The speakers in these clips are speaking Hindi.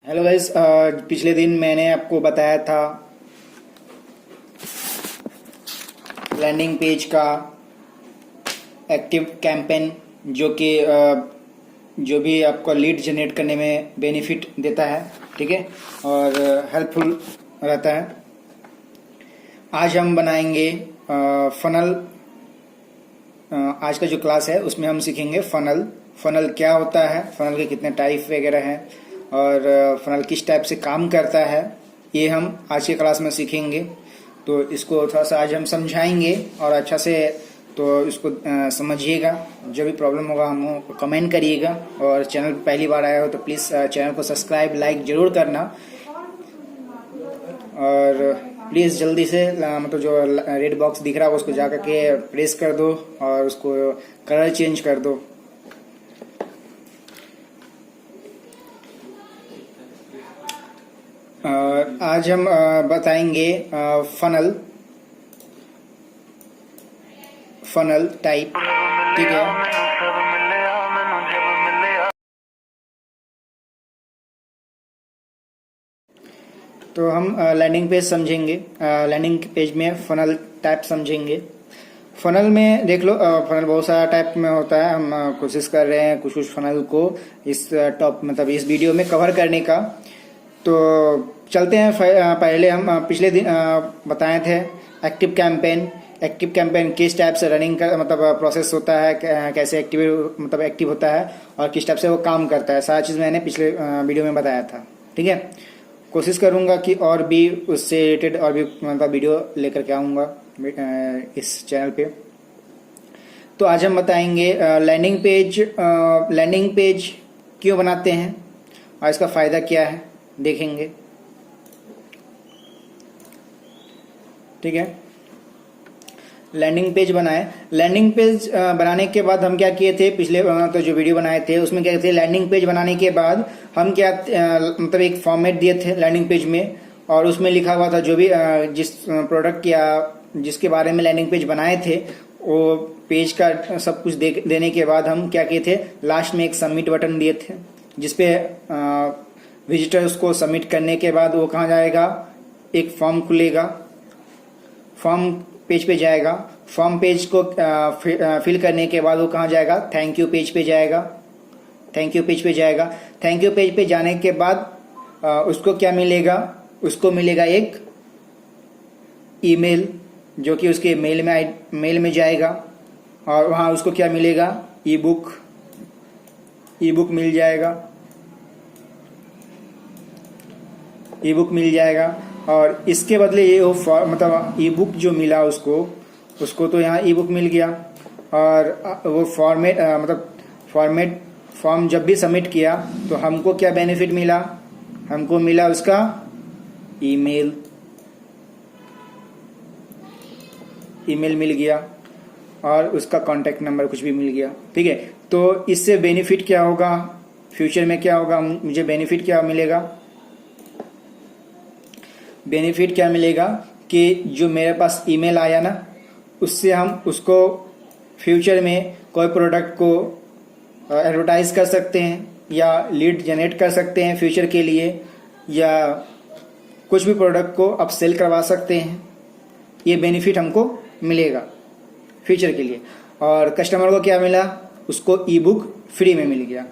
हेलो गाइस, पिछले दिन मैंने आपको बताया था लैंडिंग पेज का एक्टिव कैंपेन जो कि जो भी आपको लीड जनरेट करने में बेनिफिट देता है, ठीक है, और हेल्पफुल रहता है। आज हम बनाएंगे फनल। आज का जो क्लास है उसमें हम सीखेंगे फनल। फनल क्या होता है, फनल के कितने टाइप वगैरह हैं और फनल किस टाइप से काम करता है, ये हम आज के क्लास में सीखेंगे। तो इसको थोड़ा सा आज हम समझाएंगे और अच्छा से तो इसको समझिएगा। जो भी प्रॉब्लम होगा हम कमेंट करिएगा, और चैनल पर पहली बार आया हो तो प्लीज़ चैनल को सब्सक्राइब लाइक ज़रूर करना, और प्लीज़ जल्दी से मतलब जो रेड बॉक्स दिख रहा है उसको जा करके प्रेस कर दो और उसको कलर चेंज कर दो। आज हम बताएंगे फनल टाइप, ठीक है। तो हम लैंडिंग पेज समझेंगे। लैंडिंग पेज में फनल टाइप समझेंगे। फनल में देख लो, फनल बहुत सारा टाइप में होता है। हम कोशिश कर रहे हैं कुछ कुछ फनल को इस टॉप मतलब इस वीडियो में कवर करने का। तो चलते हैं। पहले हम पिछले दिन बताए थे एक्टिव कैंपेन किस टाइप से रनिंग का मतलब प्रोसेस होता है, कैसे एक्टिव होता है और किस टाइप से वो काम करता है। सारा चीज़ मैंने पिछले वीडियो में बताया था, ठीक है। कोशिश करूंगा कि और भी उससे रिलेटेड और भी मतलब वीडियो लेकर के आऊँगा इस चैनल पे। तो आज हम बताएंगे लैंडिंग पेज क्यों बनाते हैं और इसका फ़ायदा क्या है, देखेंगे, ठीक है। लैंडिंग पेज बनाने के बाद हम क्या किए थे, पिछले तो जो वीडियो बनाए थे उसमें क्या थे, लैंडिंग पेज बनाने के बाद हम क्या मतलब एक फॉर्मेट दिए थे लैंडिंग पेज में, और उसमें लिखा हुआ था जो भी जिस प्रोडक्ट या जिसके बारे में लैंडिंग पेज बनाए थे वो पेज का सब कुछ देने के बाद हम क्या किए थे, लास्ट में एक सबमिट बटन दिए थे, जिसपे विजिटर उसको सबमिट करने के बाद वो कहाँ जाएगा, एक फॉर्म खुलेगा, फॉर्म पेज पे जाएगा। फॉर्म पेज को फिल करने के बाद वो कहाँ जाएगा, थैंक यू पेज पे जाएगा। थैंक यू पेज पे जाने के बाद उसको क्या मिलेगा, उसको मिलेगा एक ईमेल, जो कि उसके मेल में जाएगा, और वहाँ उसको क्या मिलेगा, ई बुक मिल जाएगा। और इसके बदले ये मतलब ई बुक जो मिला उसको तो यहाँ ई बुक मिल गया, और वो फॉर्म जब भी सबमिट किया तो हमको क्या बेनिफिट मिला, हमको मिला उसका ईमेल मिल गया, और उसका कांटेक्ट नंबर कुछ भी मिल गया, ठीक है। तो इससे बेनिफिट क्या होगा, फ्यूचर में क्या होगा, मुझे बेनिफिट क्या मिलेगा कि जो मेरे पास ईमेल आया ना, उससे हम उसको फ्यूचर में कोई प्रोडक्ट को एडवर्टाइज कर सकते हैं या लीड जनरेट कर सकते हैं फ्यूचर के लिए, या कुछ भी प्रोडक्ट को अब सेल करवा सकते हैं। ये बेनिफिट हमको मिलेगा फ्यूचर के लिए। और कस्टमर को क्या मिला, उसको ई बुक फ्री में मिल गया,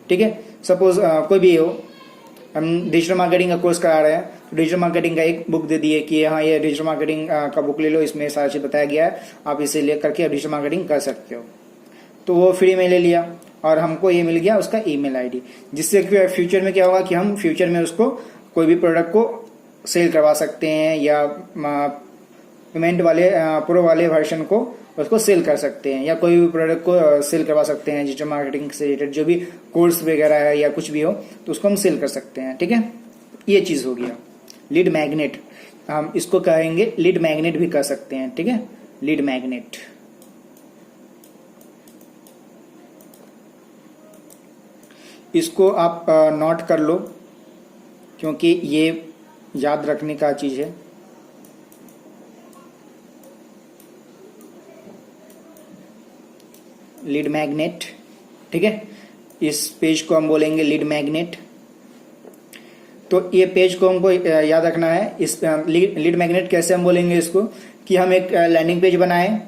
ठीक है। सपोज कोई भी हो, हम डिजिटल मार्केटिंग का कोर्स करा रहे हैं, तो डिजिटल मार्केटिंग का एक बुक दे दिए कि हाँ ये डिजिटल मार्केटिंग का बुक ले लो, इसमें सारा चीज़ बताया गया है, आप इसे ले करके डिजिटल मार्केटिंग कर सकते हो। तो वो फ्री में ले लिया और हमको ये मिल गया उसका ईमेल आईडी, जिससे फ्यूचर में क्या होगा कि हम फ्यूचर में उसको कोई भी प्रोडक्ट को सेल करवा सकते हैं, या पेमेंट वाले प्रो वाले वर्जन को उसको सेल कर सकते हैं, या कोई भी प्रोडक्ट को सेल करवा सकते हैं। डिजिटल मार्केटिंग से रिलेटेड जो भी कोर्स वगैरह है या कुछ भी हो तो उसको हम सेल कर सकते हैं, ठीक है। ये चीज़ हो गया लीड मैग्नेट, हम इसको कहेंगे लीड मैग्नेट भी कर सकते हैं, ठीक है, लीड मैग्नेट। इसको आप नोट कर लो, क्योंकि ये याद रखने का चीज़ है। लीड मैग्नेट, ठीक है। इस पेज को हम बोलेंगे लीड मैग्नेट। तो ये पेज को हमको याद रखना है। इस लीड मैग्नेट कैसे हम बोलेंगे इसको, कि हम एक लैंडिंग पेज बनाएं,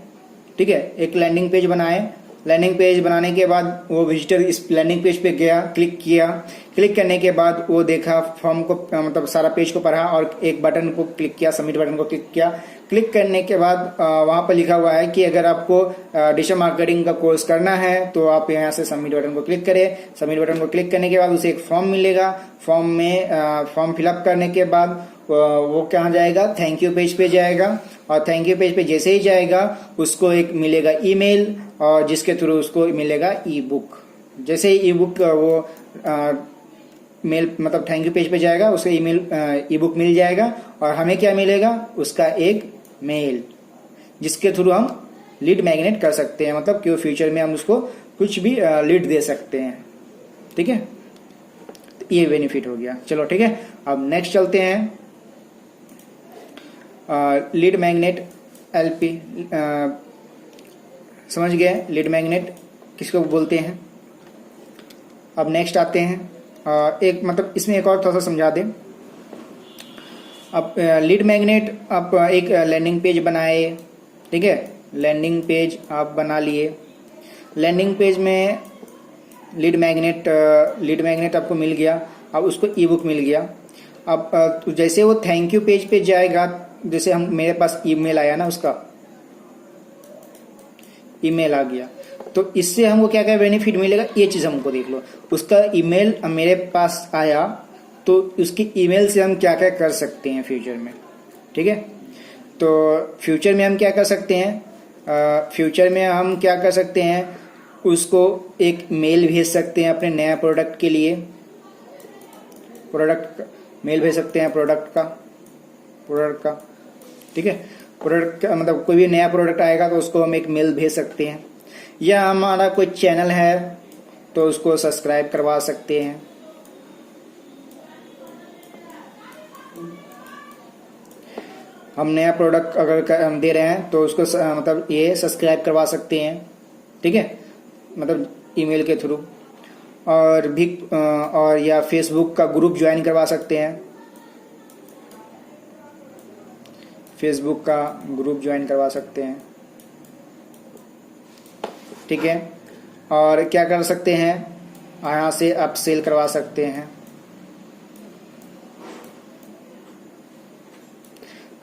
ठीक है, एक लैंडिंग पेज बनाएं। लैंडिंग पेज बनाने के बाद वो विजिटर इस लैंडिंग पेज पे गया, क्लिक किया, क्लिक करने के बाद वो देखा फॉर्म को, मतलब सारा पेज को पढ़ा और एक बटन को क्लिक किया, सबमिट बटन को क्लिक किया। क्लिक करने के बाद वहां पर लिखा हुआ है कि अगर आपको डिजिटल मार्केटिंग का कोर्स करना है तो आप यहाँ से सबमिट बटन को क्लिक करें। सबमिट बटन को क्लिक करने के बाद उसे एक फॉर्म मिलेगा। फॉर्म में फॉर्म फिलअप करने के बाद वो कहाँ जाएगा, थैंक यू पेज पे जाएगा। और थैंक यू पेज पे जैसे ही जाएगा उसको एक मिलेगा ईमेल, और जिसके थ्रू उसको मिलेगा ई बुक। जैसे ही ई बुक वो मेल मतलब थैंक यू पेज पे जाएगा, उसको ईमेल ई बुक मिल जाएगा। और हमें क्या मिलेगा, उसका एक मेल, जिसके थ्रू हम लीड मैग्नेट कर सकते हैं, मतलब कि फ्यूचर में हम उसको कुछ भी लीड दे सकते हैं। ठीक है, तो ये बेनिफिट हो गया। चलो ठीक है, अब नेक्स्ट चलते हैं। लीड मैग्नेट एलपी समझ गए, लीड मैग्नेट किसको बोलते हैं। अब नेक्स्ट आते हैं, एक मतलब इसमें एक और थोड़ा सा समझा दें। अब लीड मैग्नेट आप एक लैंडिंग पेज बनाए, ठीक है, लैंडिंग पेज आप बना लिए। लैंडिंग पेज में लीड मैग्नेट आपको मिल गया। अब उसको ई बुक मिल गया। अब जैसे वो थैंक यू पेज पे जाएगा, जैसे हम मेरे पास ईमेल आया ना, उसका ईमेल आ गया, तो इससे हमको क्या क्या बेनिफिट मिलेगा ये चीज हमको देख लो। उसका ईमेल मेरे पास आया तो उसकी ईमेल से हम क्या क्या कर सकते हैं फ्यूचर में। ठीक है, तो फ्यूचर में हम क्या कर सकते हैं, फ्यूचर में हम क्या कर सकते हैं, उसको एक मेल भेज सकते हैं अपने नया प्रोडक्ट के लिए। प्रोडक्ट मेल भेज सकते हैं प्रोडक्ट का, ठीक है, प्रोडक्ट का मतलब कोई भी नया प्रोडक्ट आएगा तो उसको हम एक मेल भेज सकते हैं। या हमारा कोई चैनल है तो उसको सब्सक्राइब करवा सकते हैं। हम नया प्रोडक्ट अगर हम दे रहे हैं तो उसको मतलब ये सब्सक्राइब करवा सकते हैं, ठीक है, मतलब ईमेल के थ्रू। और भी और या फेसबुक का ग्रुप ज्वाइन करवा सकते हैं, फेसबुक का ग्रुप ज्वाइन करवा सकते हैं, ठीक है। और क्या कर सकते हैं, यहाँ से आप सेल करवा सकते हैं,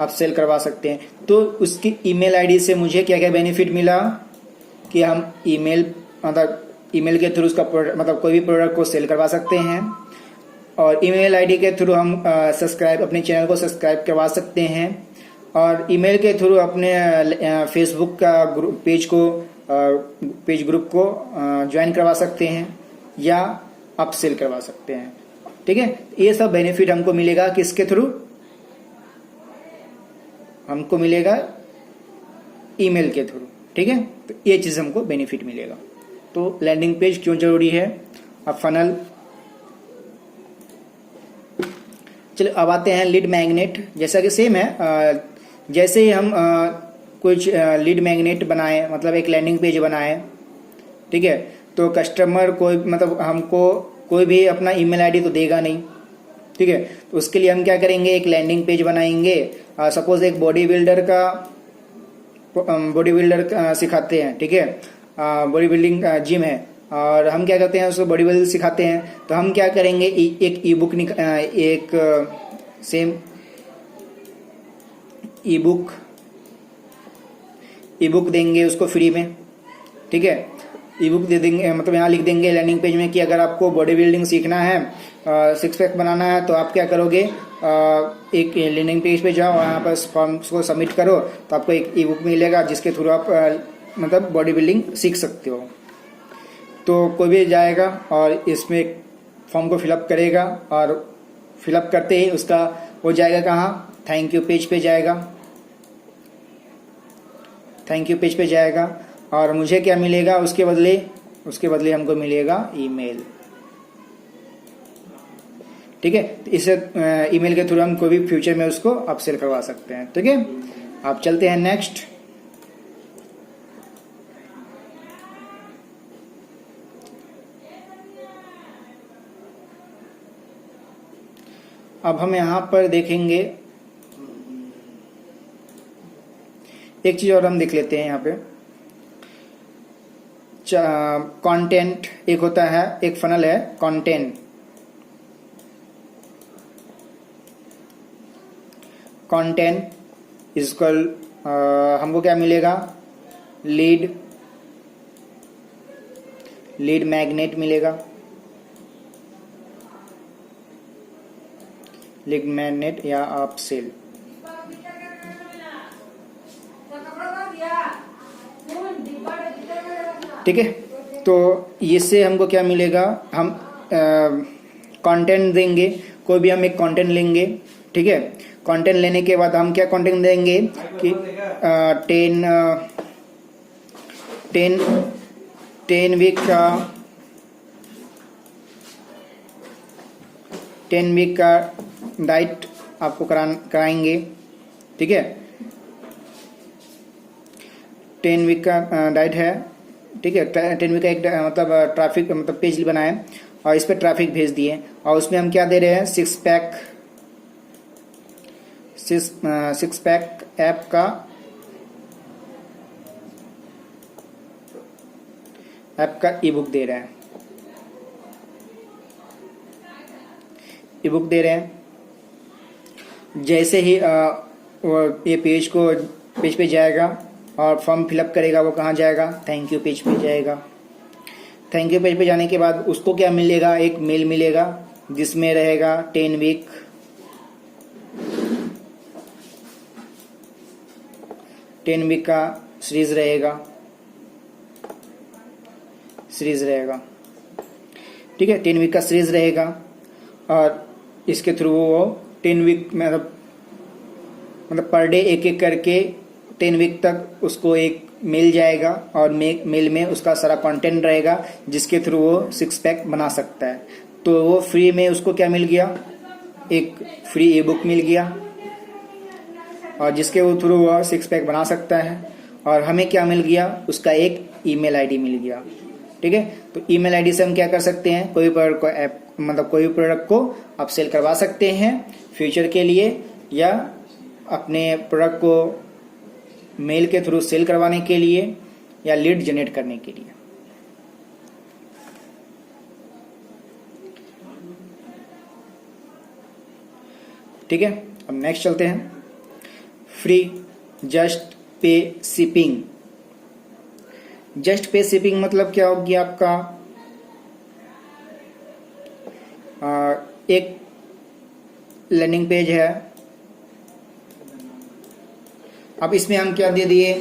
आप सेल करवा सकते हैं। तो उसकी ईमेल आईडी से मुझे क्या क्या बेनिफिट मिला कि हम ईमेल मतलब ईमेल के थ्रू उसका मतलब कोई भी प्रोडक्ट को सेल करवा सकते हैं। और ईमेल आईडी के थ्रू हम अपने चैनल को सब्सक्राइब करवा सकते हैं। और ईमेल के थ्रू अपने फेसबुक का पेज ग्रुप को ज्वाइन करवा सकते हैं या अपसेल करवा सकते हैं। ठीक है, ये सब बेनिफिट हमको मिलेगा किसके थ्रू, हमको मिलेगा ईमेल के थ्रू। ठीक है, तो ये चीज हमको बेनिफिट मिलेगा। तो लैंडिंग पेज क्यों जरूरी है। अब फनल, चलो अब आते हैं लीड मैग्नेट। जैसा कि सेम है, जैसे ही हम कुछ लीड मैग्नेट बनाए, मतलब एक लैंडिंग पेज बनाए, ठीक है, तो कस्टमर कोई मतलब हमको कोई भी अपना ईमेल आईडी तो देगा नहीं, ठीक है। तो उसके लिए हम क्या करेंगे, एक लैंडिंग पेज बनाएंगे। सपोज एक बॉडी बिल्डर सिखाते हैं, ठीक है, बॉडी बिल्डिंग जिम है और हम क्या करते हैं, उसको बॉडी बिल्डिंग सिखाते हैं। तो हम क्या करेंगे, एक ई बुक देंगे उसको फ्री में, ठीक है। ई बुक दे देंगे, मतलब यहाँ लिख देंगे लैंडिंग पेज में कि अगर आपको बॉडी बिल्डिंग सीखना है, सिक्स पैक बनाना है, तो आप क्या करोगे, एक लैंडिंग पेज पे जाओ, वहाँ पर फॉर्म को सबमिट करो, तो आपको एक ई बुक मिलेगा जिसके थ्रू आप मतलब बॉडी बिल्डिंग सीख सकते हो। तो कोई भी जाएगा और इसमें फॉर्म को फिलअप करेगा और फिलअप करते ही उसका हो जाएगा कहाँ, थैंक यू पेज पे जाएगा, थैंक यू पेज पे जाएगा। और मुझे क्या मिलेगा उसके बदले हमको मिलेगा ईमेल, ठीक है। इसे ईमेल के थ्रू हम कोई भी फ्यूचर में उसको अपसेल करवा सकते हैं, ठीक है। अब चलते हैं नेक्स्ट। अब हम यहाँ पर देखेंगे एक चीज और हम देख लेते हैं। यहाँ पे कंटेंट एक होता है, एक फनल है कंटेंट। कंटेंट इक्वल हमको क्या मिलेगा, लीड मैग्नेट मिलेगा, लीड मैग्नेट या आप सेल। ठीक है, तो इससे हमको क्या मिलेगा, हम कंटेंट देंगे, कोई भी हम एक कंटेंट लेंगे। ठीक है, कंटेंट लेने के बाद हम क्या कंटेंट देंगे कि 10 वीक का डाइट आपको कराएंगे। ठीक है, 10 वीक का डाइट है। ठीक है, 10 वीक का एक मतलब ट्रैफिक मतलब पेज बनाए और इस पर ट्रैफिक भेज दिए और उसमें हम क्या दे रहे हैं, 6 पैक ऐप का ई बुक दे रहे हैं, ई बुक दे रहे हैं। जैसे ही ये पेज पे जाएगा और फॉर्म फिलअप करेगा, वो कहाँ जाएगा, थैंक यू पेज पे जाएगा। थैंक यू पेज पे जाने के बाद उसको क्या मिलेगा, एक मेल मिलेगा जिसमें रहेगा 10 वीक का सीरीज रहेगा। ठीक है, 10 वीक का सीरीज रहेगा और इसके थ्रू वो 10 वीक मतलब पर डे एक करके 10 वीक तक उसको एक मिल जाएगा और मेल में उसका सारा कंटेंट रहेगा जिसके थ्रू वो 6 पैक बना सकता है। तो वो फ्री में उसको क्या मिल गया, एक फ्री ई बुक मिल गया और जिसके वो थ्रू वो 6 पैक बना सकता है। और हमें क्या मिल गया, उसका एक ईमेल आईडी मिल गया। ठीक है, तो ईमेल आईडी से हम क्या कर सकते हैं, कोई भी प्रोडक्ट को आप सेल करवा सकते हैं फ्यूचर के लिए, या अपने प्रोडक्ट को मेल के थ्रू सेल करवाने के लिए या लीड जनरेट करने के लिए। ठीक है, अब नेक्स्ट चलते हैं, फ्री जस्ट पे शिपिंग। जस्ट पे शिपिंग मतलब क्या होगी, आपका एक लैंडिंग पेज है। अब इसमें हम क्या दे दिए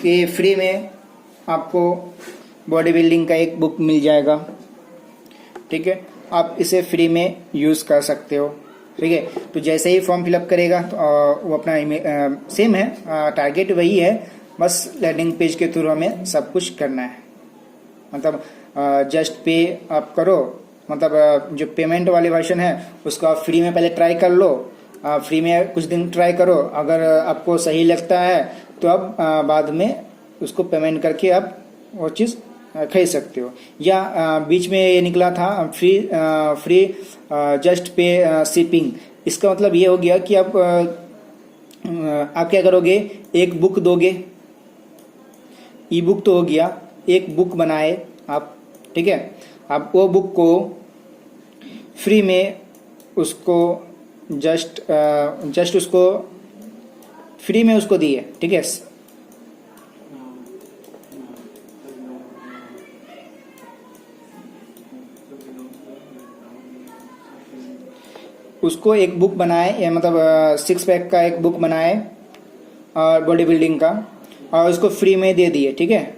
कि फ्री में आपको बॉडी बिल्डिंग का एक बुक मिल जाएगा। ठीक है, आप इसे फ्री में यूज़ कर सकते हो। ठीक है, तो जैसे ही फॉर्म फिलअप करेगा तो वो अपना सेम है, टारगेट वही है, बस लैंडिंग पेज के थ्रू हमें सब कुछ करना है। मतलब जस्ट पे आप करो, मतलब जो पेमेंट वाले वर्जन है उसको आप फ्री में पहले ट्राई कर लो, फ्री में कुछ दिन ट्राई करो, अगर आपको सही लगता है तो आप बाद में उसको पेमेंट करके आप वो चीज़ खरीद सकते हो। या बीच में ये निकला था फ्री जस्ट पे शिपिंग, इसका मतलब ये हो गया कि आप क्या करोगे, एक बुक दोगे, ई बुक तो हो गया, एक बुक बनाए आप। ठीक है, आप वो बुक को फ्री में उसको जस्ट उसको फ्री में उसको दिए। ठीक है, उसको एक बुक बनाए, या मतलब 6 पैक का एक बुक बनाए और बॉडी बिल्डिंग का, और उसको फ्री में दे दिए। ठीक है,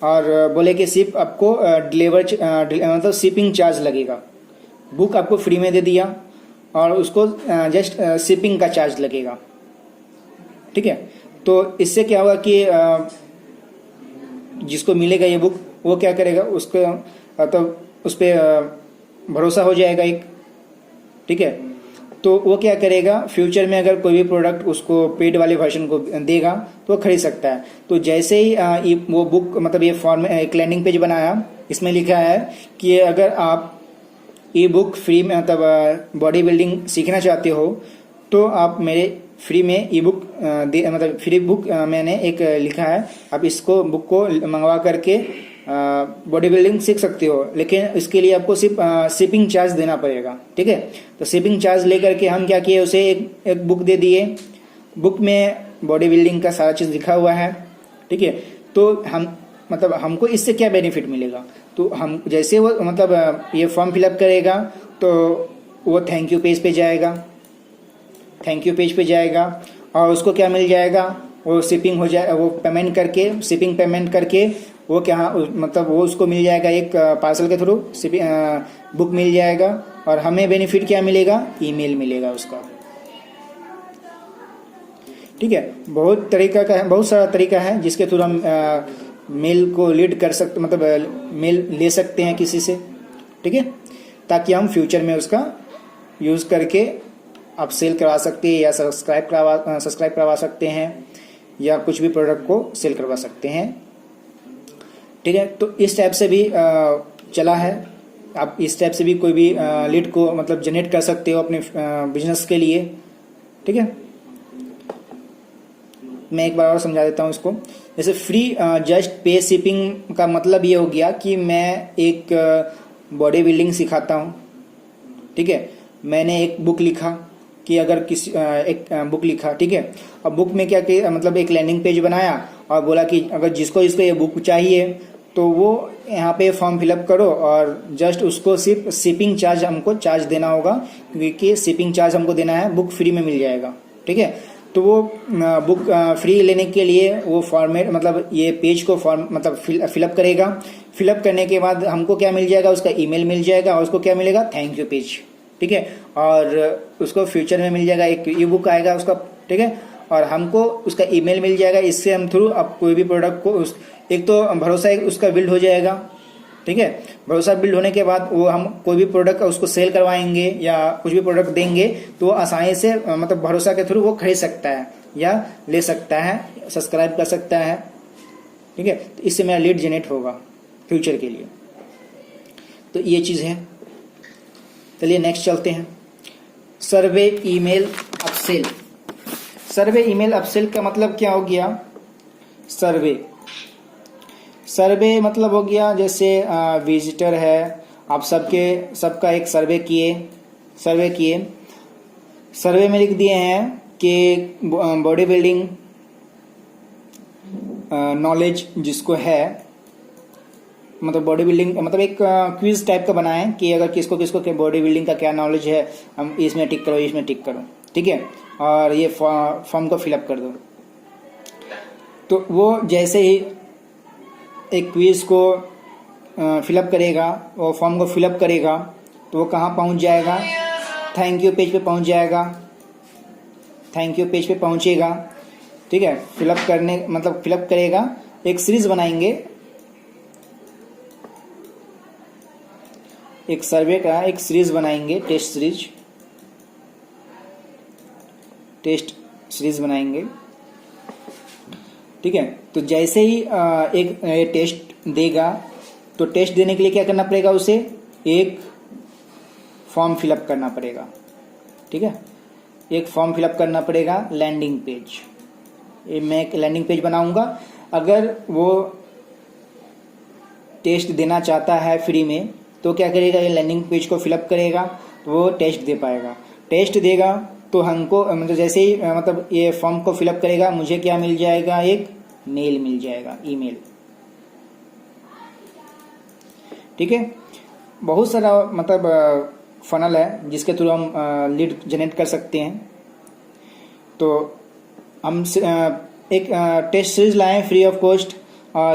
और बोले कि सिर्फ आपको मतलब शिपिंग चार्ज लगेगा। बुक आपको फ्री में दे दिया और उसको जस्ट शिपिंग का चार्ज लगेगा। ठीक है, तो इससे क्या होगा कि जिसको मिलेगा ये बुक वो क्या करेगा, उसको तो उस पर भरोसा हो जाएगा एक। ठीक है, तो वो क्या करेगा, फ्यूचर में अगर कोई भी प्रोडक्ट उसको पेड वाले वर्जन को देगा तो वो खरीद सकता है। तो जैसे ही वो बुक मतलब ये फॉर्म एक लैंडिंग पेज बनाया, इसमें लिखा है कि अगर आप ई बुक फ्री में मतलब बॉडी बिल्डिंग सीखना चाहते हो तो आप मेरे फ्री में ई बुक मतलब फ्री बुक मैंने एक लिखा है, आप इसको बुक को मंगवा करके बॉडी बिल्डिंग सीख सकते हो। लेकिन इसके लिए आपको सिर्फ शिपिंग चार्ज देना पड़ेगा, ठीक है। तो शिपिंग चार्ज लेकर के हम क्या किए, उसे एक बुक दे दिए। बुक में बॉडी बिल्डिंग का सारा चीज़ लिखा हुआ है, ठीक है। तो हम मतलब हमको इससे क्या बेनिफिट मिलेगा, तो हम जैसे वो मतलब ये फॉर्म फिलअप करेगा तो वो थैंक यू पेज पे जाएगा, थैंक यू पेज पे जाएगा और उसको क्या मिल जाएगा, वो शिपिंग हो जाए, वो पेमेंट करके शिपिंग पेमेंट करके वो क्या मतलब वो उसको मिल जाएगा एक पार्सल के थ्रू शिपिंग बुक मिल जाएगा। और हमें बेनिफिट क्या मिलेगा, ईमेल मिलेगा उसका, ठीक है। बहुत तरीका का है, बहुत सारा तरीका है जिसके थ्रू हम मेल को लीड कर सकते, मतलब मेल ले सकते हैं किसी से, ठीक है, ताकि हम फ्यूचर में उसका यूज़ करके आप सेल करवा सकते हैं या सब्सक्राइब करवा सकते हैं या कुछ भी प्रोडक्ट को सेल करवा सकते हैं, ठीक है। तो इस टाइप से भी चला है, आप इस टाइप से भी कोई भी लीड को मतलब जनरेट कर सकते हो अपने बिजनेस के लिए, ठीक है। मैं एक बार और समझा देता हूँ इसको। जैसे फ्री जस्ट पे शिपिंग का मतलब ये हो गया कि मैं एक बॉडी बिल्डिंग सिखाता हूँ, ठीक है। मैंने एक बुक लिखा कि अगर किसी एक बुक लिखा, ठीक है। अब बुक में क्या किया, मतलब एक लैंडिंग पेज बनाया और बोला कि अगर जिसको ये बुक चाहिए तो वो यहाँ पे फॉर्म फिलअप करो और जस्ट उसको सिर्फ शिपिंग चार्ज हमको चार्ज देना होगा, क्योंकि शिपिंग चार्ज हमको देना है, बुक फ्री में मिल जाएगा, ठीक है। तो वो बुक फ्री लेने के लिए वो फॉर्मेट मतलब ये पेज को फॉर्म मतलब फिलअप करेगा। फिलअप करने के बाद हमको क्या मिल जाएगा, उसका ईमेल मिल जाएगा और उसको क्या मिलेगा, थैंक यू पेज, ठीक है। और उसको फ्यूचर में मिल जाएगा एक ई बुक आएगा उसका, ठीक है। और हमको उसका ईमेल मिल जाएगा, इससे हम थ्रू अब कोई भी प्रोडक्ट को एक तो भरोसा उसका बिल्ड हो जाएगा, ठीक है। भरोसा बिल्ड होने के बाद वो हम कोई भी प्रोडक्ट उसको सेल करवाएंगे या कुछ भी प्रोडक्ट देंगे तो वो आसानी से मतलब भरोसा के थ्रू वो खरीद सकता है या ले सकता है, सब्सक्राइब कर सकता है, ठीक है। तो इससे मेरा लीड जनरेट होगा फ्यूचर के लिए। तो ये चीज़ है। चलिए नेक्स्ट चलते हैं। सर्वे ईमेल अपसेल। सर्वे ईमेल अपसेल का मतलब क्या हो गया, सर्वे मतलब हो गया जैसे विजिटर है, आप सबका एक सर्वे किए, सर्वे में लिख दिए हैं कि बॉडी बिल्डिंग नॉलेज जिसको है, मतलब बॉडी बिल्डिंग मतलब एक क्विज टाइप का बनाएं कि अगर किसको के बॉडी बिल्डिंग का क्या नॉलेज है, हम इसमें टिक करो, इसमें टिक करो, ठीक है। और ये फॉर्म को फिलअप कर दो। तो वो जैसे ही एक क्विज को फिलअप करेगा, वो फॉर्म को फिलअप करेगा तो वो कहाँ पहुँच जाएगा, थैंक यू पेज पे पहुँच जाएगा, थैंक यू पेज पे पहुँचेगा, ठीक है। फिलअप करेगा, एक सीरीज बनाएंगे, एक सर्वे का एक सीरीज बनाएंगे, टेस्ट सीरीज बनाएंगे, ठीक है। तो जैसे ही एक टेस्ट देगा तो टेस्ट देने के लिए क्या करना पड़ेगा, उसे एक फॉर्म फिलअप करना पड़ेगा, ठीक है। एक फॉर्म फिलअप करना पड़ेगा, लैंडिंग पेज। मैं एक लैंडिंग पेज बनाऊंगा, अगर वो टेस्ट देना चाहता है फ्री में तो क्या करेगा, ये लैंडिंग पेज को फिलअप करेगा तो वो टेस्ट दे पाएगा। टेस्ट देगा तो हमको मतलब जैसे ही मतलब ये फॉर्म को फिलअप करेगा, मुझे क्या मिल जाएगा, एक मेल मिल जाएगा, ईमेल, ठीक है। बहुत सारा मतलब फनल है जिसके थ्रू हम लीड जनरेट कर सकते हैं। तो हम एक टेस्ट सीरीज लाएं फ्री ऑफ कॉस्ट,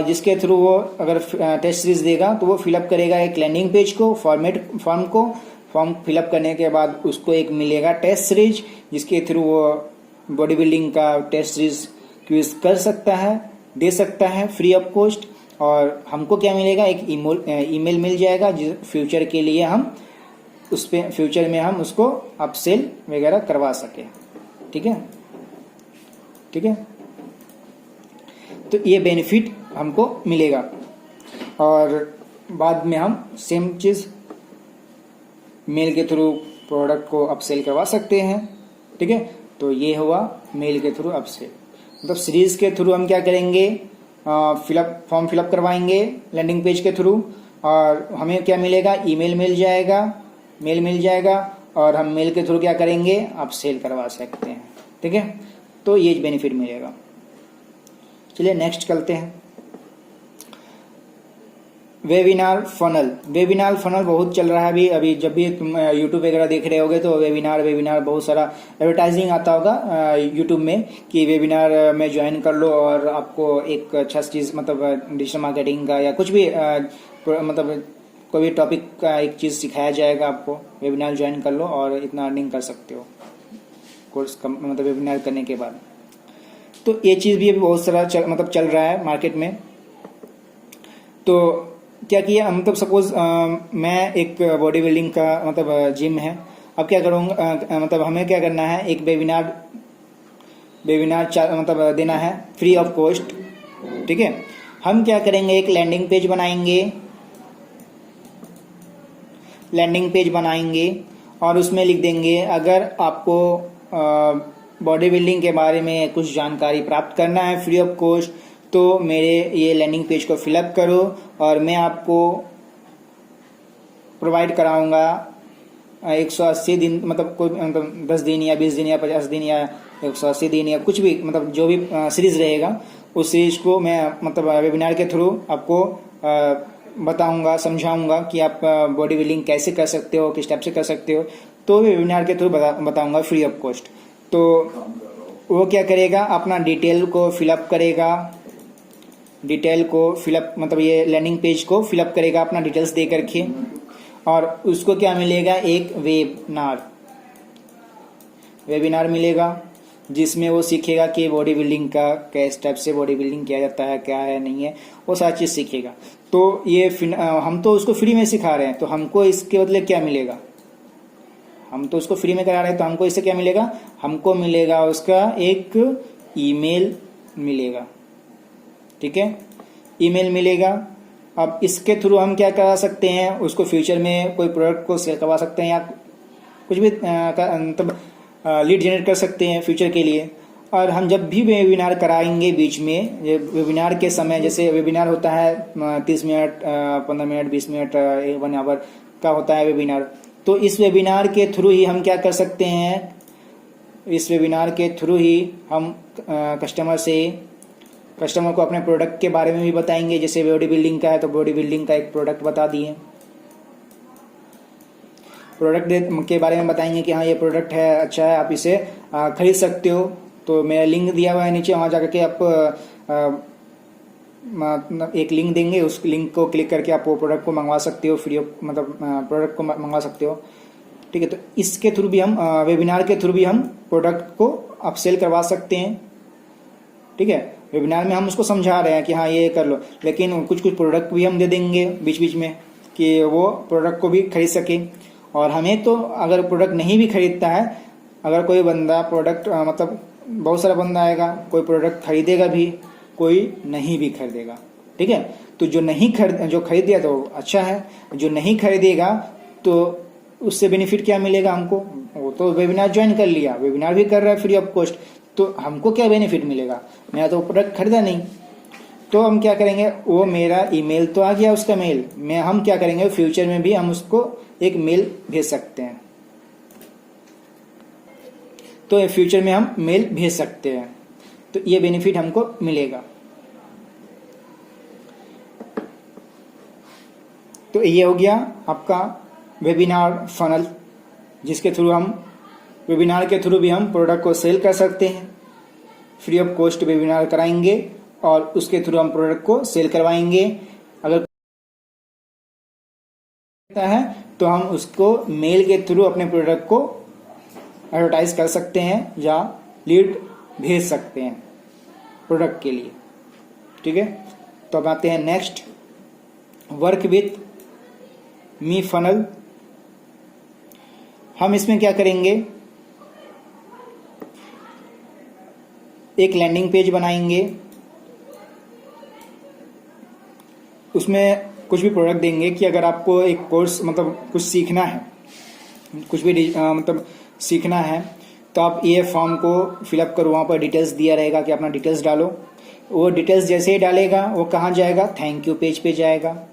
जिसके थ्रू वो अगर टेस्ट सीरीज देगा तो वो फिलअप करेगा एक लैंडिंग पेज को, फॉर्म फिलअप करने के बाद उसको एक मिलेगा टेस्ट सीरीज, जिसके थ्रू वो बॉडी बिल्डिंग का टेस्ट सीरीज क्विज कर सकता है, दे सकता है फ्री ऑफ कॉस्ट। और हमको क्या मिलेगा, एक ईमेल मिल जाएगा, फ्यूचर के लिए हम उस पे फ्यूचर में हम उसको अपसेल वगैरह करवा सके, ठीक है। तो ये बेनिफिट हमको मिलेगा। और बाद में हम सेम चीज मेल के थ्रू प्रोडक्ट को अपसेल करवा सकते हैं। ठीक है, तो ये हुआ मेल के थ्रू अपसेल। मतलब सीरीज के थ्रू हम क्या करेंगे, फॉर्म फिलअप करवाएंगे लैंडिंग पेज के थ्रू, और हमें क्या मिलेगा, ईमेल मेल मिल जाएगा, और हम मेल के थ्रू क्या करेंगे, अपसेल करवा सकते हैं। ठीक है, तो ये बेनिफिट मिलेगा। चलिए नेक्स्ट चलते हैं। वेबिनार फनल बहुत चल रहा है अभी जब भी तुम यूट्यूब वगैरह देख रहे होगे तो वेबिनार बहुत सारा एडवर्टाइजिंग आता होगा यूट्यूब में कि वेबिनार में ज्वाइन कर लो और आपको एक अच्छा चीज़, मतलब डिजिटल मार्केटिंग का या कुछ भी मतलब कोई भी टॉपिक का एक चीज़ सिखाया जाएगा आपको, वेबिनार ज्वाइन कर लो और इतना अर्निंग कर सकते हो कोर्स मतलब वेबिनार करने के बाद। तो ये चीज़ भी अभी बहुत सारा चल रहा है मार्केट में। तो क्या किया, मतलब सपोज मैं एक बॉडी बिल्डिंग का मतलब जिम है, अब क्या करूँगा, मतलब हमें क्या करना है, एक वेबिनार मतलब देना है फ्री ऑफ कॉस्ट। ठीक है, हम क्या करेंगे, एक लैंडिंग पेज बनाएंगे और उसमें लिख देंगे अगर आपको बॉडी बिल्डिंग के बारे में कुछ जानकारी प्राप्त करना है फ्री ऑफ कॉस्ट तो मेरे ये लैंडिंग पेज को फिलअप करो और मैं आपको प्रोवाइड कराऊंगा 180 दिन, मतलब कोई मतलब 10 दिन या 20 दिन या 50 दिन या 180 दिन या कुछ भी, मतलब जो भी सीरीज रहेगा उस सीरीज को मैं मतलब वेबिनार के थ्रू आपको बताऊंगा, समझाऊंगा कि आप बॉडी बिल्डिंग कैसे कर सकते हो, किस टाइप से कर सकते हो। तो वेबिनार के थ्रू बताऊंगा फ्री ऑफ कॉस्ट। तो वो क्या करेगा, अपना डिटेल को फिलअप मतलब ये लैंडिंग पेज को फिलअप करेगा अपना डिटेल्स दे करके, और उसको क्या मिलेगा, एक वेबिनार मिलेगा जिसमें वो सीखेगा कि बॉडी बिल्डिंग का किस टाइप से बॉडी बिल्डिंग किया जाता है, क्या है नहीं है, वो सारी चीज़ सीखेगा। तो ये हम तो उसको फ्री में सिखा रहे हैं, तो हमको इसके बदले क्या मिलेगा, हम तो उसको फ्री में करा रहे हैं तो हमको इससे क्या मिलेगा, हमको मिलेगा उसका एक ईमेल मिलेगा। ठीक है, ईमेल मिलेगा। अब इसके थ्रू हम क्या करा सकते हैं, उसको फ्यूचर में कोई प्रोडक्ट को सेल करवा सकते हैं या कुछ भी मतलब लीड जनरेट कर सकते हैं फ्यूचर के लिए। और हम जब भी वेबिनार कराएंगे बीच में, वेबिनार के समय, जैसे वेबिनार होता है 30 मिनट 15 मिनट 20 मिनट 1 आवर का होता है वेबिनार, तो इस वेबिनार के थ्रू ही हम क्या कर सकते हैं, इस वेबिनार के थ्रू ही हम कस्टमर को अपने प्रोडक्ट के बारे में भी बताएंगे। जैसे बॉडी बिल्डिंग का है तो बॉडी बिल्डिंग का एक प्रोडक्ट बता दिए, प्रोडक्ट के बारे में बताएंगे कि हाँ ये प्रोडक्ट है, अच्छा है, आप इसे खरीद सकते हो। तो मेरा लिंक दिया हुआ है नीचे, वहाँ जाकर के आप एक लिंक देंगे, उस लिंक को क्लिक करके आप वो प्रोडक्ट को मंगवा सकते हो फ्री ऑफ, मतलब प्रोडक्ट को मंगवा सकते हो। ठीक है, तो इसके थ्रू भी हम वेबिनार के थ्रू भी हम प्रोडक्ट को अपसेल करवा सकते हैं। ठीक है, वेबिनार में हम उसको समझा रहे हैं कि हाँ ये कर लो, लेकिन कुछ प्रोडक्ट भी हम दे देंगे बीच बीच में कि वो प्रोडक्ट को भी खरीद सके। और हमें तो अगर प्रोडक्ट नहीं भी खरीदता है, अगर कोई बंदा प्रोडक्ट मतलब बहुत सारा बंदा आएगा, कोई प्रोडक्ट खरीदेगा भी, कोई नहीं भी खरीदेगा। ठीक है, तो जो खरीदेगा तो अच्छा है, जो नहीं खरीदेगा तो उससे बेनिफिट क्या मिलेगा हमको, वो तो वेबिनार ज्वाइन कर लिया, वेबिनार भी कर रहा है फ्री ऑफ कॉस्ट, तो हमको क्या बेनिफिट मिलेगा, मैं तो प्रोडक्ट खरीदा नहीं। तो हम क्या करेंगे, वो मेरा ईमेल तो आ गया उसका मेल, हम क्या करेंगे फ्यूचर में भी हम उसको एक मेल भेज सकते हैं। तो फ्यूचर में हम मेल भेज सकते हैं, तो ये बेनिफिट हमको मिलेगा। तो ये हो गया आपका वेबिनार फनल, जिसके थ्रू हम वेबिनार के थ्रू भी हम प्रोडक्ट को सेल कर सकते हैं। फ्री ऑफ कॉस्ट वेबिनार कराएंगे और उसके थ्रू हम प्रोडक्ट को सेल करवाएंगे। अगर है तो हम उसको मेल के थ्रू अपने प्रोडक्ट को एडवर्टाइज कर सकते हैं या लीड भेज सकते हैं प्रोडक्ट के लिए। ठीक है, तो अब आते हैं next, work with me funnel. हम इसमें क्या करेंगे, एक लैंडिंग पेज बनाएंगे, उसमें कुछ भी प्रोडक्ट देंगे कि अगर आपको एक कोर्स मतलब कुछ सीखना है कुछ भी मतलब सीखना है तो आप ये फॉर्म को फिलअप करो, वहाँ पर डिटेल्स दिया रहेगा कि अपना डिटेल्स डालो। वो डिटेल्स जैसे ही डालेगा वो कहाँ जाएगा, थैंक यू पेज पे जाएगा,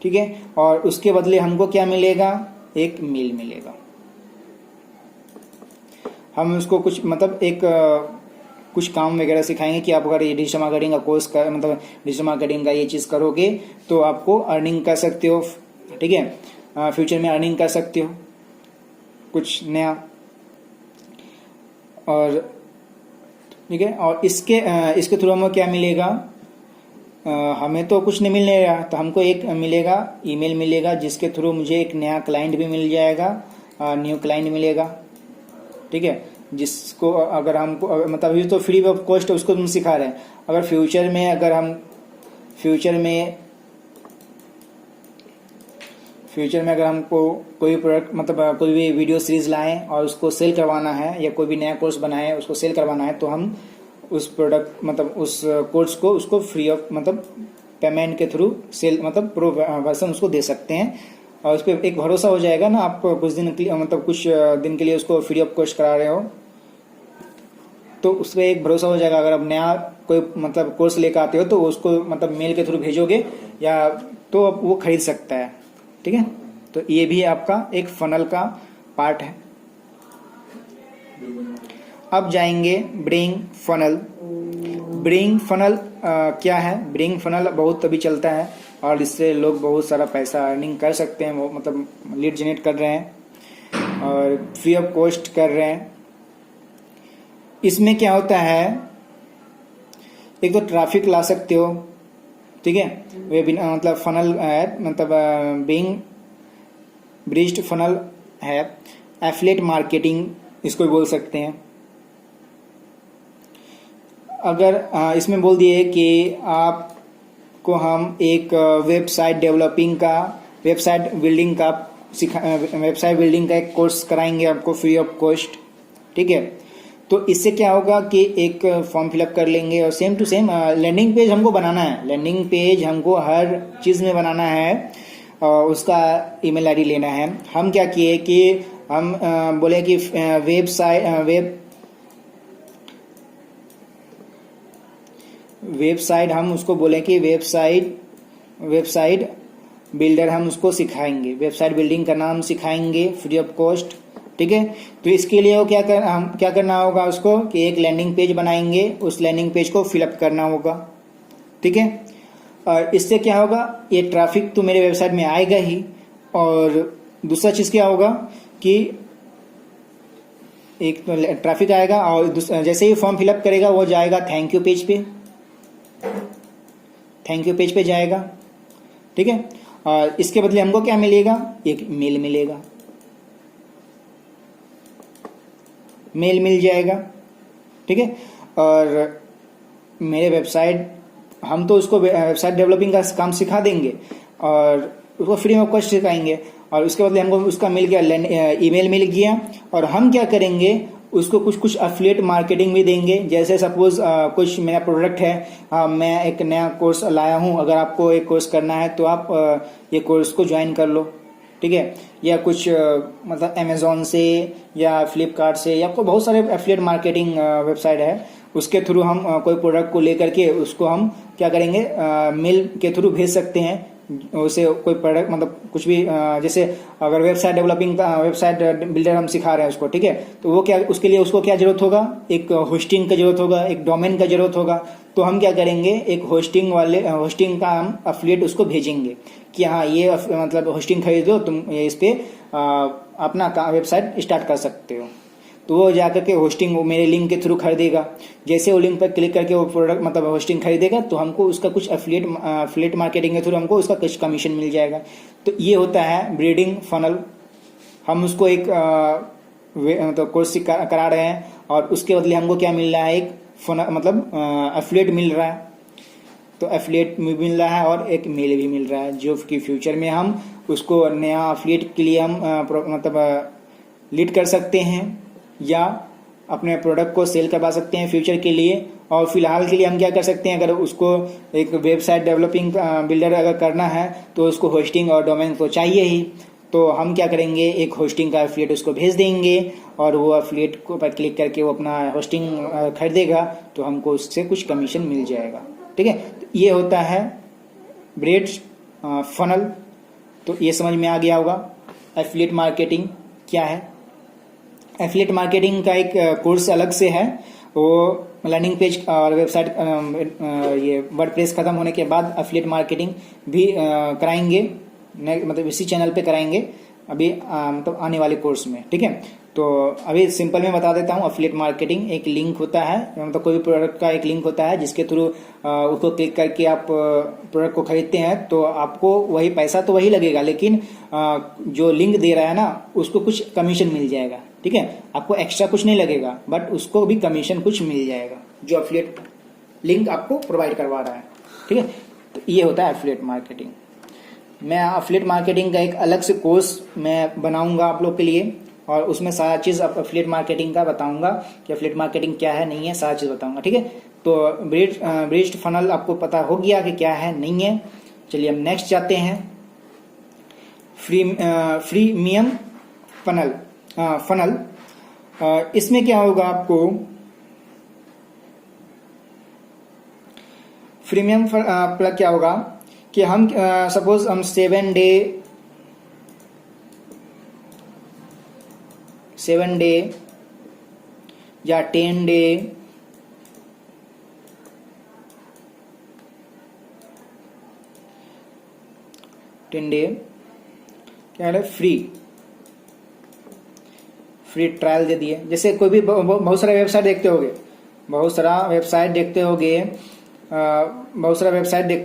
ठीक है। और उसके बदले हमको क्या मिलेगा, एक मेल मिलेगा। हम उसको कुछ मतलब एक कुछ काम वगैरह सिखाएंगे कि आप अगर ये डिजिटल मार्केटिंग का कोर्स कर मतलब डिजिटल मार्केटिंग का ये चीज़ करोगे तो आपको अर्निंग कर सकते हो, ठीक है, फ्यूचर में अर्निंग कर सकते हो कुछ नया। और ठीक है, और इसके थ्रू हमें क्या मिलेगा, हमें तो कुछ नहीं मिलने रहा, तो हमको एक मिलेगा, ईमेल मिलेगा जिसके थ्रू मुझे एक नया क्लाइंट भी मिल जाएगा, न्यू क्लाइंट मिलेगा, ठीक है। जिसको अगर हमको मतलब अभी तो फ्री ऑफ कॉस्ट उसको तुम सिखा रहे हैं, अगर फ्यूचर में अगर हमको कोई प्रोडक्ट मतलब कोई भी वीडियो सीरीज लाएं और उसको सेल करवाना है या कोई भी नया कोर्स बनाए उसको सेल करवाना है, तो हम उस प्रोडक्ट मतलब उस कोर्स को उसको फ्री ऑफ मतलब पेमेंट के थ्रू सेल मतलब प्रो वर्जन उसको दे सकते हैं। और उस पर एक भरोसा हो जाएगा ना, आप कुछ दिन के लिए उसको फ्री ऑफ कॉस्ट करा रहे हो तो उस पर एक भरोसा हो जाएगा। अगर आप नया कोई मतलब कोर्स लेकर आते हो तो उसको मतलब मेल के थ्रू भेजोगे या तो वो खरीद सकता है, ठीक है। तो ये भी आपका एक फनल का पार्ट है। अब जाएंगे ब्रिंग फनल क्या है। ब्रिंग फनल बहुत अभी चलता है और इससे लोग बहुत सारा पैसा अर्निंग कर सकते हैं, वो मतलब लीड जनरेट कर रहे हैं और फ्री ऑफ कॉस्ट कर रहे हैं। इसमें क्या होता है, एक तो ट्रैफिक ला सकते हो, ठीक है, वेबिनार मतलब फनल है मतलब बिंग ब्रिज्ड फनल है, एफिलिएट मार्केटिंग इसको भी बोल सकते हैं। अगर इसमें बोल दिए कि आपको हम एक वेबसाइट बिल्डिंग का एक कोर्स कराएंगे आपको फ्री ऑफ कॉस्ट, ठीक है। तो इससे क्या होगा कि एक फॉर्म फिलअप कर लेंगे और same to same landing page हमको बनाना है, लैंडिंग पेज हमको हर चीज़ में बनाना है, उसका ईमेल आईडी लेना है। हम क्या किए कि हम बोले कि वेबसाइट हम उसको बोले कि वेबसाइट बिल्डर हम उसको सिखाएंगे, वेबसाइट बिल्डिंग का नाम सिखाएंगे फ्री ऑफ कॉस्ट, ठीक है। तो इसके लिए हम क्या करना होगा उसको कि एक लैंडिंग पेज बनाएंगे, उस लैंडिंग पेज को फिलअप करना होगा, ठीक है। और इससे क्या होगा, ये ट्रैफिक तो मेरे वेबसाइट में आएगा ही, और दूसरा चीज़ क्या होगा कि एक तो ट्रैफिक आएगा और जैसे ही फॉर्म फिलअप करेगा वो जाएगा थैंक यू पेज पे जाएगा, ठीक है। और इसके बदले हमको क्या मिलेगा, एक मेल मिल जाएगा, ठीक है। और मेरे वेबसाइट हम तो उसको वेबसाइट डेवलपिंग का काम सिखा देंगे और उसको फ्री में कॉस्ट सिखाएंगे, और उसके बदले हमको उसका मिल गया, ईमेल मिल गया। और हम क्या करेंगे, उसको कुछ एफिलिएट मार्केटिंग भी देंगे। जैसे सपोज कुछ मेरा प्रोडक्ट है, मैं एक नया कोर्स लाया हूँ, अगर आपको एक कोर्स करना है तो आप ये कोर्स को ज्वाइन कर लो, ठीक है। या कुछ मतलब अमेजोन से या फ्लिपकार्ट से या आपको बहुत सारे एफिलिएट मार्केटिंग वेबसाइट है, उसके थ्रू हम कोई प्रोडक्ट को लेकर के उसको हम क्या करेंगे, मेल के थ्रू भेज सकते हैं। उसे कोई प्रोडक्ट मतलब कुछ भी जैसे अगर वेबसाइट बिल्डर हम सिखा रहे हैं उसको, ठीक है, तो वो क्या उसके लिए उसको क्या जरूरत होगा, एक होस्टिंग का जरूरत होगा, एक डोमेन का जरूरत होगा। तो हम क्या करेंगे, एक होस्टिंग का हम एफिलिएट उसको भेजेंगे कि हाँ ये मतलब होस्टिंग खरीदो तुम, इस पे अपना वेबसाइट स्टार्ट कर सकते हो। तो वो जाकर के होस्टिंग वो मेरे लिंक के थ्रू खरीदेगा। जैसे वो लिंक पर क्लिक करके वो प्रोडक्ट मतलब होस्टिंग खरीदेगा तो हमको उसका कुछ एफिलिएट मार्केटिंग के थ्रू हमको उसका कुछ कमीशन मिल जाएगा। तो ये होता है ब्रीडिंग फनल। हम उसको एक मतलब कोर्स करा रहे हैं और उसके बदले हमको क्या मिल रहा है, एक फनल मतलब एफिलिएट मिल रहा है। तो एफिलिएट मिल रहा है और एक मेल भी मिल रहा है, जो कि फ्यूचर में हम उसको नया एफिलिएट के लिए हम मतलब लीड कर सकते हैं या अपने प्रोडक्ट को सेल करवा सकते हैं फ्यूचर के लिए। और फिलहाल के लिए हम क्या कर सकते हैं, अगर उसको एक वेबसाइट डेवलपिंग बिल्डर अगर करना है तो उसको होस्टिंग और डोमेन तो चाहिए ही। तो हम क्या करेंगे, एक होस्टिंग का एफिलिएट उसको भेज देंगे और वो एफिलिएट को पर क्लिक करके वो अपना होस्टिंग खरीदेगा, तो हमको उससे कुछ कमीशन मिल जाएगा। ठीक है, तो ये होता है ब्रेड फनल। तो ये समझ में आ गया होगा एफिलिएट मार्केटिंग क्या है। एफिलिएट मार्केटिंग का एक कोर्स अलग से है, वो लैंडिंग पेज और वेबसाइट ये वर्डप्रेस खत्म होने के बाद एफिलिएट मार्केटिंग भी कराएंगे, मतलब इसी चैनल पे कराएंगे अभी मतलब आने वाले कोर्स में। ठीक है, तो अभी सिंपल में बता देता हूँ। एफिलिएट मार्केटिंग एक लिंक होता है, मतलब कोई भी प्रोडक्ट का एक लिंक होता है जिसके थ्रू उसको क्लिक करके आप प्रोडक्ट को खरीदते हैं, तो आपको वही पैसा तो वही लगेगा, लेकिन जो लिंक दे रहा है ना उसको कुछ कमीशन मिल जाएगा। ठीक है, आपको एक्स्ट्रा कुछ नहीं लगेगा, बट उसको भी कमीशन कुछ मिल जाएगा जो एफिलिएट लिंक आपको प्रोवाइड करवा रहा है। ठीक है, तो ये होता है एफिलिएट मार्केटिंग। मैं एफिलिएट मार्केटिंग का एक अलग से कोर्स मैं बनाऊंगा आप लोग के लिए, और उसमें सारा चीज़ एफिलिएट मार्केटिंग का बताऊंगा कि एफिलिएट मार्केटिंग क्या है नहीं है, सारा चीज़ बताऊंगा। ठीक है, तो ब्रिज्ड फनल आपको पता हो गया कि क्या है नहीं है। चलिए हम नेक्स्ट जाते हैं, फ्रीमियम फनल। इसमें क्या होगा, आपको फ्रीमियम प्लग क्या होगा कि हम सपोज हम 7 डे या 10 डे क्या है, फ्री ट्रायल दे दिए। जैसे कोई भी बहुत सारा वेबसाइट देखते होगे, बहुत सारा वेबसाइट देखते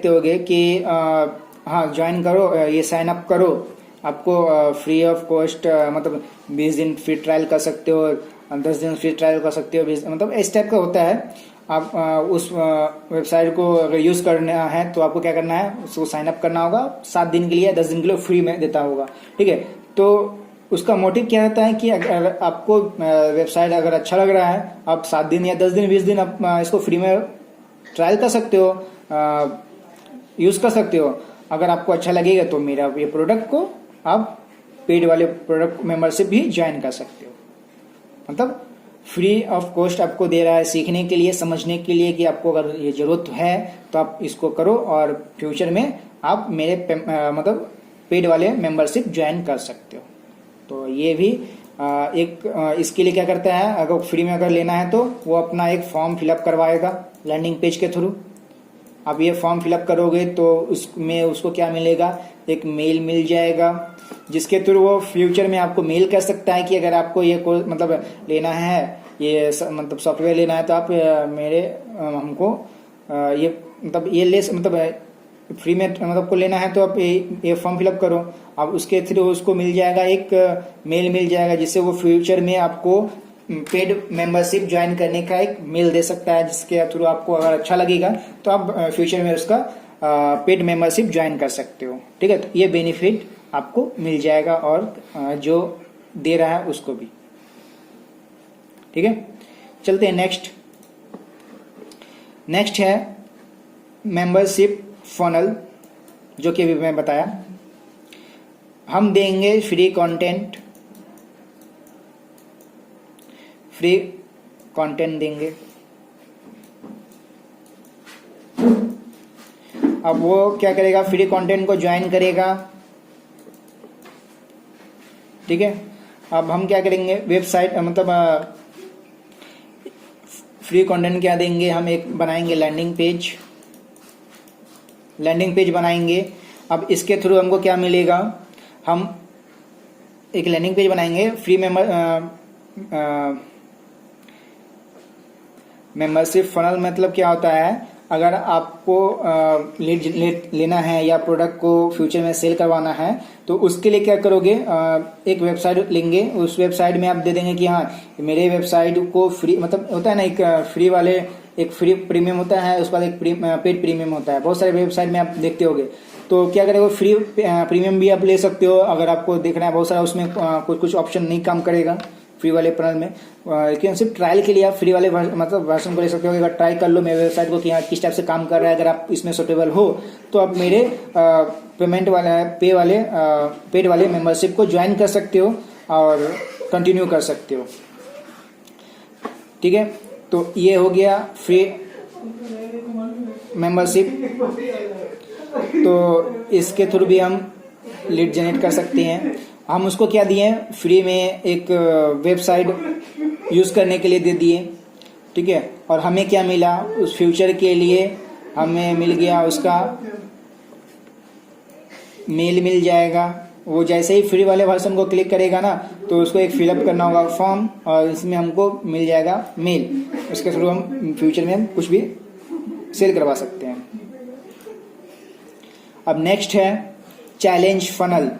होगे कि हाँ ज्वाइन करो, ये साइन अप करो, आपको फ्री ऑफ कॉस्ट मतलब 20 दिन फ्री ट्रायल कर सकते हो, 10 दिन फ्री ट्रायल कर सकते हो, मतलब इस टाइप का होता है। आप उस वेबसाइट को अगर यूज करना है तो आपको क्या करना है, उसको साइन अप करना होगा 7 दिन के लिए, 10 दिन के लिए फ्री में देता होगा। ठीक है, तो उसका मोटिव क्या रहता है कि अगर आपको वेबसाइट अगर अच्छा लग रहा है, आप 7 दिन या 10 दिन 20 दिन आप इसको फ्री में ट्रायल कर सकते हो, यूज कर सकते हो। अगर आपको अच्छा लगेगा तो मेरा ये प्रोडक्ट को आप पेड वाले प्रोडक्ट मेंबरशिप भी ज्वाइन कर सकते हो। मतलब फ्री ऑफ कॉस्ट आपको दे रहा है सीखने के लिए, समझने के लिए कि आपको अगर ये जरूरत है तो आप इसको करो, और फ्यूचर में आप मेरे मतलब पेड वाले मेंबरशिप ज्वाइन कर सकते हो। तो ये भी इसके लिए क्या करता है, अगर फ्री में अगर लेना है तो वो अपना एक फॉर्म फिलअप करवाएगा लैंडिंग पेज के थ्रू। आप ये फॉर्म फिलअप करोगे तो उसमें उसको क्या मिलेगा, एक मेल मिल जाएगा, जिसके थ्रू वो फ्यूचर में आपको मेल कर सकता है कि अगर आपको ये मतलब लेना है, ये मतलब सॉफ्टवेयर लेना है, तो आप हमको ये मतलब ये ले मतलब फ्री में मतलब को लेना है तो आप ये फॉर्म फिलअप करो। अब उसके थ्रू उसको मिल जाएगा, एक मेल मिल जाएगा, जिससे वो फ्यूचर में आपको पेड मेंबरशिप ज्वाइन करने का एक मेल दे सकता है, जिसके थ्रू आपको अगर अच्छा लगेगा तो आप फ्यूचर में उसका पेड मेंबरशिप ज्वाइन कर सकते हो। ठीक है, तो ये बेनिफिट आपको मिल जाएगा, और जो दे रहा है उसको भी। ठीक है, चलते हैं नेक्स्ट है मेंबरशिप फनल, जो कि अभी मैं बताया। हम देंगे फ्री कंटेंट देंगे। अब वो क्या करेगा, फ्री कंटेंट को ज्वाइन करेगा। ठीक है, अब हम क्या करेंगे, वेबसाइट मतलब फ्री कंटेंट क्या देंगे, हम एक बनाएंगे लैंडिंग पेज बनाएंगे। अब इसके थ्रू हमको क्या मिलेगा, हम एक लैंडिंग पेज बनाएंगे, फ्री मेंबरशिप फनल मतलब क्या होता है, अगर आपको लीड लेना है या प्रोडक्ट को फ्यूचर में सेल करवाना है तो उसके लिए क्या करोगे, एक वेबसाइट लेंगे, उस वेबसाइट में आप दे देंगे कि हाँ मेरे वेबसाइट को फ्री, मतलब होता है ना एक फ्री वाले, एक फ्री प्रीमियम होता है, उसके बाद एक पेड प्रीमियम होता है, बहुत सारे वेबसाइट में आप देखते होंगे। तो क्या करेगा, फ्री प्रीमियम भी आप ले सकते हो, अगर आपको देखना है बहुत सारा उसमें कुछ ऑप्शन नहीं काम करेगा फ्री वाले पैनल में, लेकिन सिर्फ ट्रायल के लिए आप फ्री वाले मतलब वर्जन को ले सकते हो। अगर ट्राई कर लो मेरे वेबसाइट को कि यहाँ किस टाइप से काम कर रहा है, अगर आप इसमें सुटेबल हो तो आप मेरे पेमेंट वाला पेड वाले मेंबरशिप को ज्वाइन कर सकते हो और कंटिन्यू कर सकते हो। ठीक है, तो ये हो गया फ्री मेंबरशिप। तो इसके थ्रू भी हम लीड जनरेट कर सकते हैं। हम उसको क्या दिए, फ्री में एक वेबसाइट यूज करने के लिए दे दिए। ठीक है, और हमें क्या मिला, उस फ्यूचर के लिए हमें मिल गया उसका मेल मिल जाएगा। वो जैसे ही फ्री वाले वर्जन को क्लिक करेगा ना तो उसको एक फिलअप करना होगा फॉर्म, और इसमें हमको मिल जाएगा मेल। उसके थ्रू हम फ्यूचर में कुछ भी सेल करवा सकते हैं। अब नेक्स्ट है चैलेंज फनल।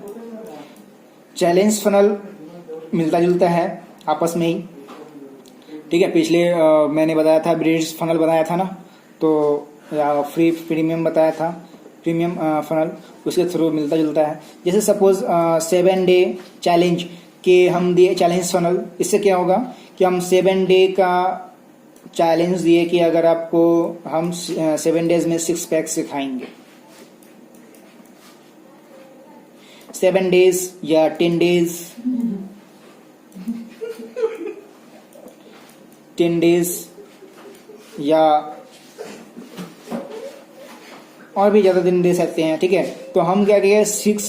चैलेंज फनल मिलता जुलता है आपस में ही। ठीक है, पिछले मैंने बताया था ब्रिज फनल बताया था ना, तो या फ्री प्रीमियम बताया था, प्रीमियम फनल, उसके थ्रू मिलता जुलता है। जैसे सपोज 7 डे चैलेंज के हम दिए चैलेंज फनल, इससे क्या होगा कि हम 7 डे का चैलेंज दिए कि अगर आपको हम 7 डेज में 6 पैक सिखाएंगे, 7 डेज या 10 डेज, 10 डेज या और भी ज्यादा दिन दे सकते हैं। ठीक है, तो हम क्या कहेंगे 6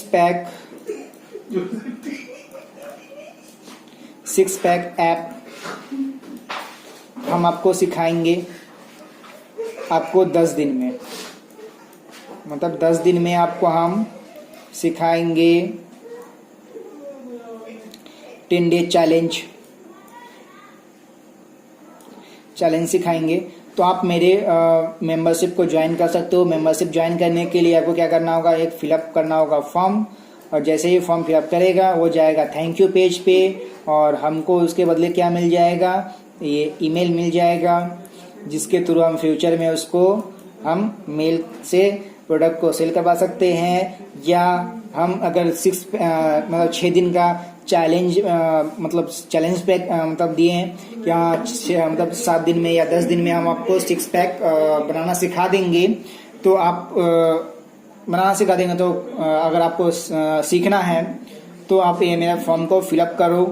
पैक ऐप हम आपको सिखाएंगे, आपको 10 दिन में, मतलब 10 दिन में आपको हम सिखाएंगे 10 डे चैलेंज सिखाएंगे। तो आप मेरे मेंबरशिप को ज्वाइन कर सकते हो। मेंबरशिप ज्वाइन करने के लिए आपको क्या करना होगा, एक फिलअप करना होगा फॉर्म, और जैसे ही फॉर्म फिलअप करेगा वो जाएगा थैंक यू पेज पे, और हमको उसके बदले क्या मिल जाएगा, ये ईमेल मिल जाएगा, जिसके थ्रू हम फ्यूचर में उसको हम मेल से प्रोडक्ट को सेल करवा सकते हैं। या हम अगर 6 दिन का चैलेंज मतलब चैलेंज पैक मतलब दिए हैं कि हाँ मतलब 7 दिन में या 10 दिन में हम आपको 6 पैक बनाना सिखा देंगे, तो आप बनाना सिखा देंगे। तो अगर आपको सीखना है तो आप ये मेरा फॉर्म को फिलअप करो।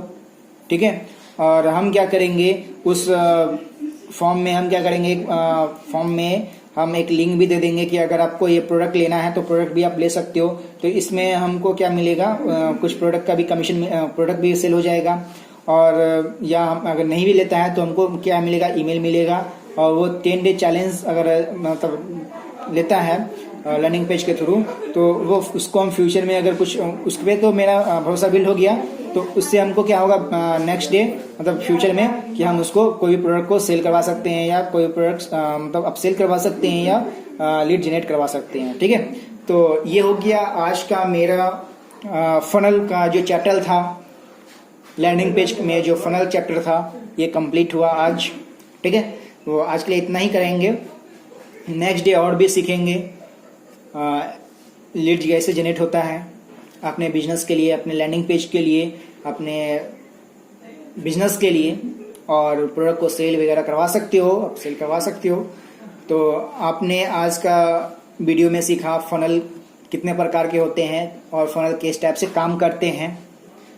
ठीक है, और हम क्या करेंगे उस फॉर्म में, हम क्या करेंगे फॉर्म में हम एक लिंक भी दे देंगे कि अगर आपको ये प्रोडक्ट लेना है तो प्रोडक्ट भी आप ले सकते हो। तो इसमें हमको क्या मिलेगा, कुछ प्रोडक्ट का भी कमीशन, प्रोडक्ट भी सेल हो जाएगा। और या हम अगर नहीं भी लेता है तो हमको क्या मिलेगा, ईमेल मिलेगा। और वो 10 डे चैलेंज अगर मतलब लेता है लर्निंग पेज के थ्रू, तो वो उसको हम फ्यूचर में अगर कुछ उस पर तो मेरा भरोसा बिल्ड हो गया, तो उससे हमको क्या होगा नेक्स्ट डे मतलब फ्यूचर में कि हम उसको कोई भी प्रोडक्ट को सेल करवा सकते हैं, या कोई प्रोडक्ट मतलब अप सेल करवा सकते हैं, या लीड जनरेट करवा सकते हैं। ठीक है, तो ये हो गया आज का मेरा फनल का जो चैप्टर था, लर्निंग पेज में जो फनल चैप्टर था ये कंप्लीट हुआ आज। ठीक है, तो आज के लिए इतना ही करेंगे। नेक्स्ट डे और भी सीखेंगे लीड कैसे जनरेट होता है अपने बिजनेस के लिए, अपने लैंडिंग पेज के लिए, अपने बिजनेस के लिए, और प्रोडक्ट को सेल वगैरह करवा सकते हो, आप सेल करवा सकते हो। तो आपने आज का वीडियो में सीखा फनल कितने प्रकार के होते हैं और फनल किस टाइप से काम करते हैं।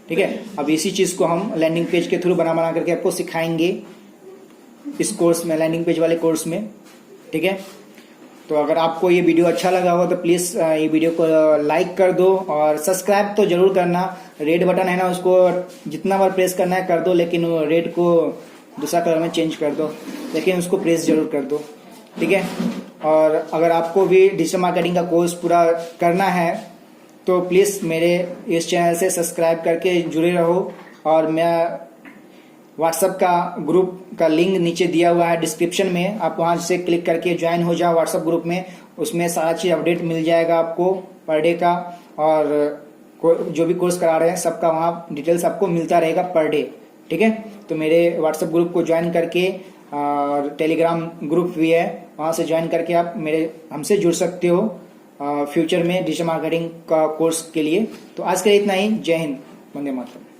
ठीक है, अब इसी चीज़ को हम लैंडिंग पेज के थ्रू बना करके आपको सिखाएंगे इस कोर्स में, लैंडिंग पेज वाले कोर्स में। ठीक है, तो अगर आपको ये वीडियो अच्छा लगा हो तो प्लीज़ ये वीडियो को लाइक कर दो, और सब्सक्राइब तो जरूर करना। रेड बटन है ना, उसको जितना बार प्रेस करना है कर दो, लेकिन वो रेड को दूसरा कलर में चेंज कर दो, लेकिन उसको प्रेस जरूर कर दो। ठीक है, और अगर आपको भी डिजिटल मार्केटिंग का कोर्स पूरा करना है तो प्लीज़ मेरे इस चैनल से सब्सक्राइब करके जुड़े रहो। और मैं व्हाट्सएप का ग्रुप का लिंक नीचे दिया हुआ है डिस्क्रिप्शन में, आप वहां से क्लिक करके ज्वाइन हो जाओ व्हाट्सएप ग्रुप में। उसमें सारा चीज़ अपडेट मिल जाएगा आपको पर डे का, और जो भी कोर्स करा रहे हैं सबका वहाँ डिटेल्स आपको मिलता रहेगा पर डे। ठीक है, तो मेरे व्हाट्सएप ग्रुप को ज्वाइन करके, और टेलीग्राम ग्रुप भी है, वहाँ से ज्वाइन करके आप हमसे जुड़ सकते हो फ्यूचर में डिजिटल मार्केटिंग का कोर्स के लिए। तो आज के लिए इतना ही। जय हिंद, वंदे मातरम।